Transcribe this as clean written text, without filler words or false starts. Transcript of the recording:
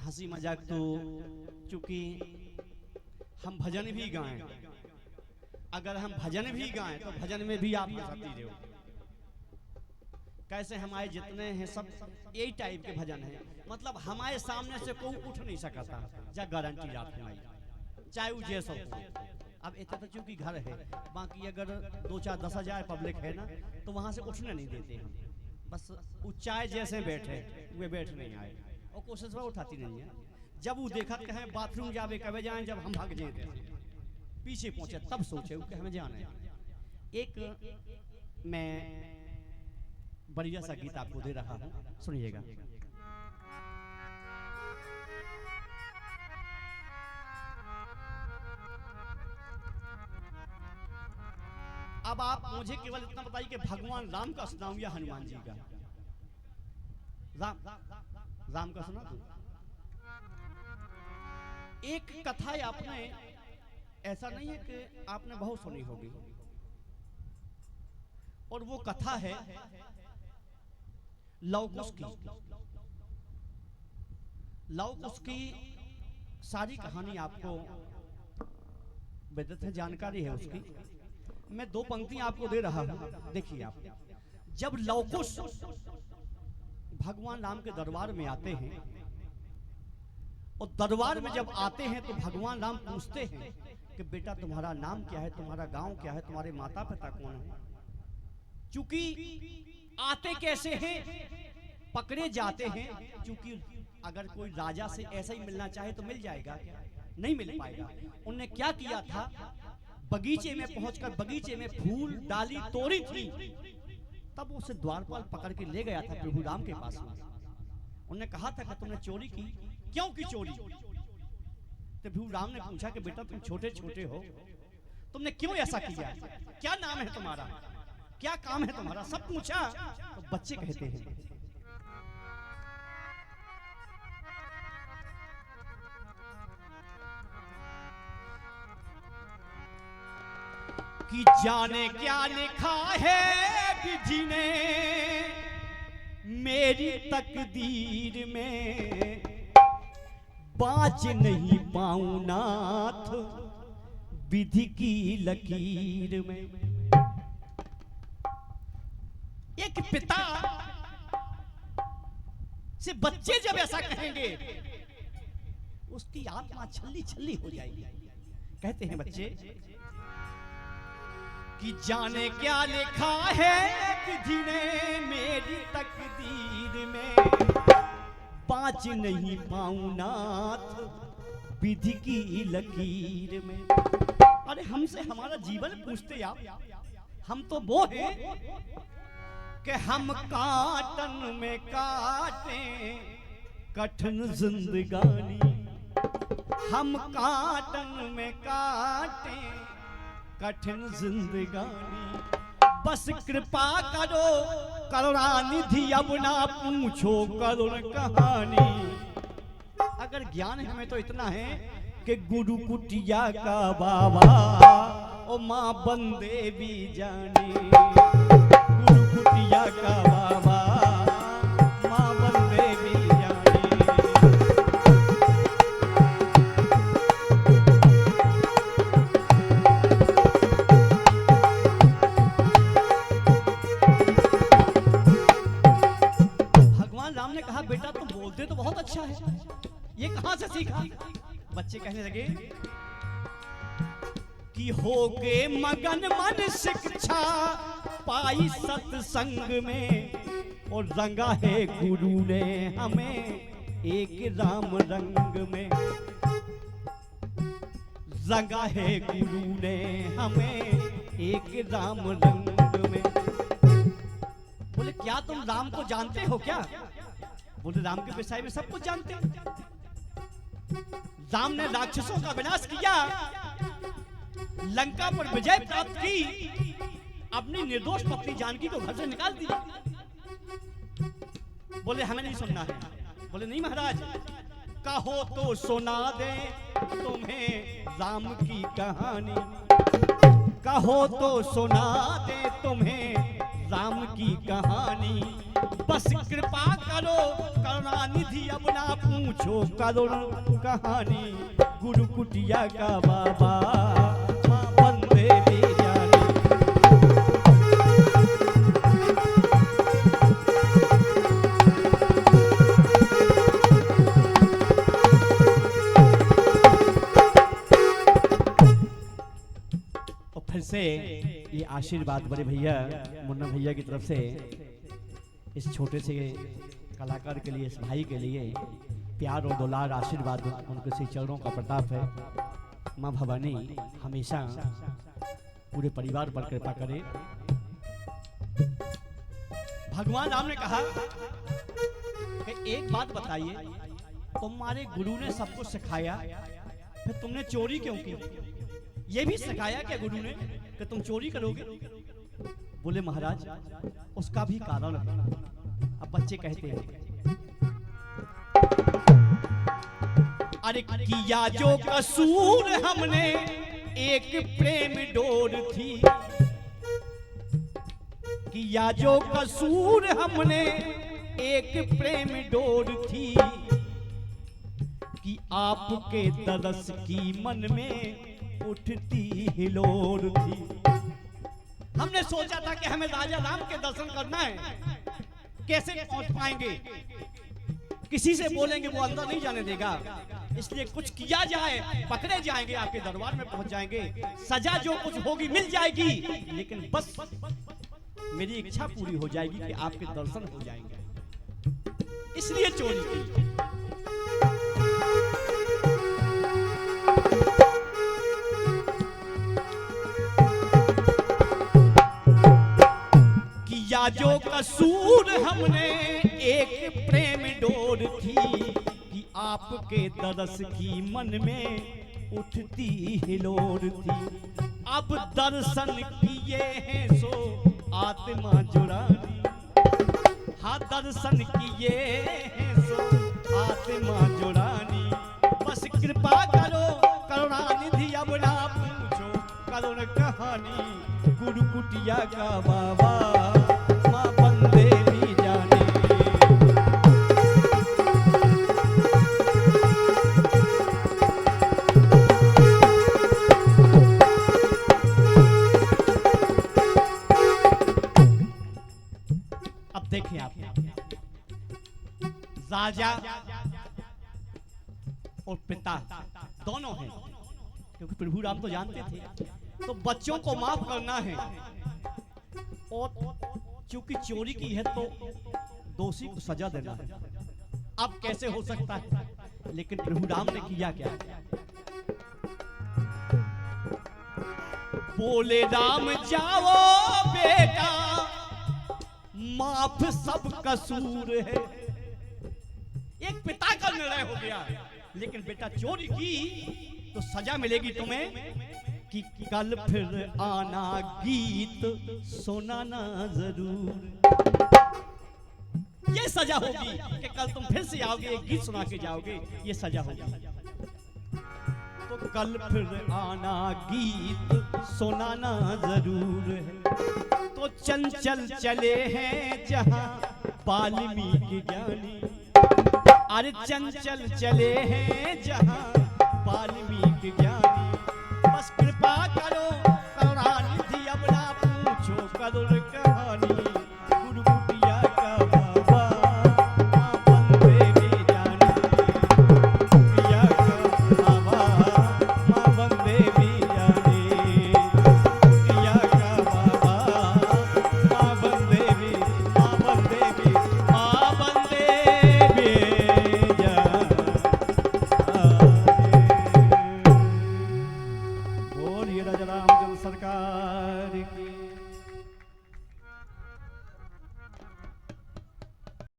हंसी मजाक तो चूंकि हम भजन भी गाएं, अगर हम भजन भी गाएं तो भजन में भी आप हंसती रहो। कैसे हमारे जितने हैं सब यही टाइप के भजन हैं, मतलब हमारे सामने से कोई उठ नहीं सकता, जा गारंटी आप हमारी, चाहे वो जैसा हो। अब इतना तो चूंकि घर है, बाकी अगर 2-4-10,000 पब्लिक है ना तो वहां से उठने नहीं देते हैं, बस चाहे जैसे बैठे वे बैठ नहीं आए और कोशिश वह उठाती नहीं है। जब वो देखा कहें बाथरूम जावे कहे जाए, जब हम भाग जाए पीछे पहुंचे तब सोचे कि हमें जाना है। एक मैं बढ़िया सा गीत आपको दे रहा हूं, सुनिएगा। अब आप मुझे केवल इतना बताइए कि भगवान राम का सुनाऊं या हनुमान जी का? राम का सुना दो। एक कथा है, आपने ऐसा नहीं है कि आपने बहुत सुनी होगी, और वो कथा है लव कुश की। लव कुश की सारी कहानी आपको विदित है, जानकारी है उसकी। मैं 2 पंक्तियां आपको दे रहा हूं, देखिए आप। जब लव कुश भगवान राम के दरबार में आते हैं, और दरबार में जब आते हैं तो भगवान राम पूछते हैं कि बेटा तुम्हारा नाम क्या है, तुम्हारा गांव क्या है, तुम्हारे माता पिता कौन है? चूंकि आते कैसे हैं, पकड़े जाते हैं, क्योंकि अगर कोई राजा से ऐसा ही मिलना चाहे तो मिल जाएगा, नहीं मिल पाएगा। उन्होंने क्या किया था, बगीचे में पहुंचकर बगीचे में फूल डाली तोड़ी थी, तब उसे द्वारपाल पकड़ के ले गया था प्रभु राम के पास में। उन्होंने कहा था कि तुमने चोरी की, क्यों की चोरी? तो प्रभु राम ने पूछा कि बेटा तुम छोटे छोटे हो, तुमने क्यों ऐसा किया, क्या नाम है तुम्हारा, क्या काम है तुम्हारा, सब पूछा। तो बच्चे कहते हैं कि जाने क्या लिखा है विधि ने मेरी तकदीर में, बाज नहीं पाऊं नाथ विधि की लकीर में। एक पिता से बच्चे जब ऐसा कहेंगे उसकी आत्मा छल्ली छल्ली हो जाएगी। कहते हैं बच्चे कि जाने क्या लिखा है विधि ने मेरी तकदीर में, बाज नहीं पाऊं नाथ विधि की लकीर में। अरे हमसे हमारा जीवन पूछते आप, हम तो वो हैं कि हम काटन में काटे कठिन जिंदगानी, हम काटन में काटे कठिन जिंदगानी। बस कृपा करो करुणानिधि, अब ना पूछो करुण कहानी। अगर ज्ञान हमें तो इतना है कि गुरु कुटिया का बाबा ओ माँ बंदे भी जाने, गुरु कुटिया का बाबा माँ बंदे भी जाने। भगवान राम ने कहा बेटा तुम बोलते तो बहुत अच्छा है, ये कहां से सीखा? बच्चे कहने लगे कि हो गए मगन मन शिक्षा पाई सत्संग में, और रंगा है गुरु ने हमें एक राम रंग में, रंगा है गुरु ने हमें एक राम रंग में। बोले क्या तुम राम को जानते हो क्या? बोले राम के विषय में सब कुछ जानते हैं। राम ने राक्षसों का विनाश किया, लंका पर विजय प्राप्त की, अपनी निर्दोष पत्नी जानकी को घर से निकाल दिया। बोले हमें नहीं सुनना है। बोले नहीं महाराज, कहो तो सुना दे तुम्हें राम की कहानी, कहो तो सुना दे तुम्हें राम की कहानी। बस कृपा करो करुणानिधि अब ना पूछो करुण कहानी। गुरु कुटिया का बाबा माँ बंदे भी जानी। और फिर से ये आशीर्वाद बड़े भैया मुन्ना भैया की तरफ से इस छोटे से कलाकार के लिए, इस भाई के लिए प्यार और दुलार आशीर्वाद उनके श्री चरणों का प्रताप है। माँ भवानी हमेशा पूरे परिवार पर कृपा करे। भगवान राम ने कहा कि एक बात बताइए, तुम्हारे गुरु ने सब कुछ सिखाया, फिर तुमने चोरी क्यों की? ये भी सिखाया क्या गुरु ने कि तुम चोरी करोगे? बोले महाराज उसका भी कारण है। अब बच्चे कहते हैं अरे किया जो कसूर हमने एक प्रेम डोर थी। किया जो कसूर हमने एक प्रेम डोर थी। कि आपके तरस की मन में उठती हिलोर थी। हमने सोचा था कि हमें राजा राम के दर्शन करना है, कैसे पहुंच पाएंगे? किसी से बोलेंगे वो अंदर नहीं जाने देगा, इसलिए कुछ किया जाए, पकड़े जाएंगे, आपके दरबार में पहुंच जाएंगे, सजा जो कुछ होगी मिल जाएगी, लेकिन बस मेरी इच्छा पूरी हो जाएगी कि आपके दर्शन हो जाएंगे, इसलिए चोरी की। किया जो कसूर हमने एक प्रेम डोर थी। कि आपके तरस की मन में उठती हिलोर थी। अब दर्शन किए हैं सो आत्मा जुड़ानी। हाँ दर्शन किए हैं सो आत्मा जुड़ानी। बस कृपा करो करुणानिधि अब ना पूछो करुण कहानी। गुरु कुटिया का बाबा माँ बंदे भी जाने। अब देखिए आप राजा और पिता दोनों हैं, क्योंकि प्रभु राम तो जानते थे, तो बच्चों को माफ करना है। और चूंकि चोरी की है तो दोषी को सजा देना है। अब कैसे हो सकता है? लेकिन प्रभु राम ने किया क्या? बोले राम जाओ बेटा माफ सब कसूर है। एक पिता का निर्णय हो गया, लेकिन बेटा चोरी की तो सजा मिलेगी तुम्हें। कि कल फिर आना गीत सुनाना जरूर। ये सजा होगी कि कल तुम फिर से आओगे, एक गीत सुना के जाओगे, ये सजा होगी। तो कल फिर आना गीत सुनाना जरूर है। तो चंचल चले हैं जहां वाल्मीकि ज्ञानी। अरे चंचल चले हैं जहां वाल्मीकि ज्ञानी। बस कृपा करो करुणानिधि अब ना पूछो करुण कहानी। गुरु कुटिया का बाबा माँ बंदे भी जानी। कुटिया का बाबा माँ बंदे भी जानी। कुटिया का बाबा माँ बंदे भी जानी। बोलिए राजा रामचंद्र सरकार की।